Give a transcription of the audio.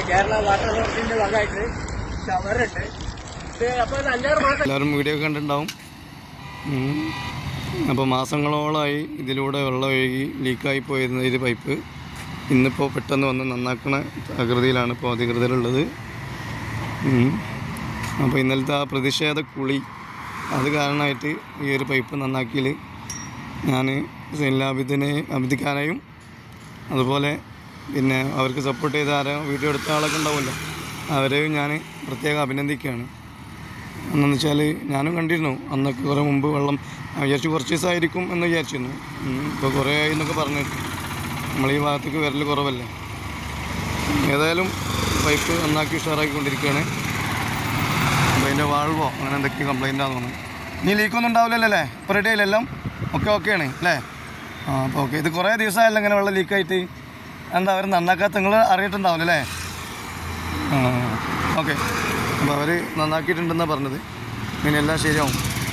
Kerala water അതോറിറ്റിന്റെ ഭാഗമായിട്ട് ഷവറുണ്ട്. അപ്പോൾ 5-6 മാസം എല്ലാവരും വീഡിയോ കണ്ടിട്ടുണ്ടാവും. അപ്പോൾ മാസങ്ങളോളമായി ഇതിലൂടെ വെള്ളം ഒഴുകി ലീക്കായി പോയിരുന്ന ഒരു പൈപ്പ് ഇന്നിപ്പോൾ പെട്ടെന്ന് വന്ന് നന്നാക്കണ ആകൃതിയിലാണ് ഇപ്പോൾ അധികൃതരുള്ളത്. അപ്പോൾ ഇന്നലത്തെ ആ പ്രതിഷേധ കുളി അത് കാരണമായിട്ട് ഈ ഒരു പൈപ്പ് നന്നാക്കിയിൽ ഞാൻ അബിദിക്കാനെയും അതുപോലെ പിന്നെ അവർക്ക് സപ്പോർട്ട് ചെയ്ത വീഡിയോ എടുത്ത ആളൊക്കെ ഉണ്ടാവുമല്ലോ, അവരെയും ഞാൻ പ്രത്യേകം അഭിനന്ദിക്കുകയാണ്. എന്നു വെച്ചാൽ ഞാനും കണ്ടിരുന്നു അന്നൊക്കെ കുറേ മുമ്പ് വെള്ളം വിചാരിച്ചു കുറച്ച് ദിവസമായിരിക്കും എന്ന് വിചാരിച്ചിരുന്നു. ഇപ്പോൾ കുറേ ആയി എന്നൊക്കെ പറഞ്ഞിട്ട് നമ്മൾ ഈ ഭാഗത്തേക്ക് വരൽ കുറവല്ലേ. ഏതായാലും പൈപ്പ് നന്നാക്കി ഉഷാറാക്കിക്കൊണ്ടിരിക്കുകയാണ്. അപ്പോൾ അതിൻ്റെ വാൾവോ അങ്ങനെ എന്തൊക്കെയോ കംപ്ലൈൻ്റ് ആണെന്ന് തോന്നുന്നു. ഇനി ലീക്കൊന്നും ഉണ്ടാവില്ലല്ലോ അല്ലേ? ഇപ്പോൾ റെഡി ആയില്ല, എല്ലാം ഓക്കെയാണ് അല്ലേ? അപ്പോൾ ഓക്കെ. ഇത് കുറേ ദിവസമായല്ലോ ഇങ്ങനെ വെള്ളം ലീക്കായിട്ട്. എന്താ അവർ നന്നാക്കാത്ത നിങ്ങൾ അറിഞ്ഞിട്ടുണ്ടാവില്ല അല്ലേ? ഓക്കെ. അപ്പോൾ അവർ നന്നാക്കിയിട്ടുണ്ടെന്നാണ് പറഞ്ഞത്. ഇനി എല്ലാം ശരിയാവും.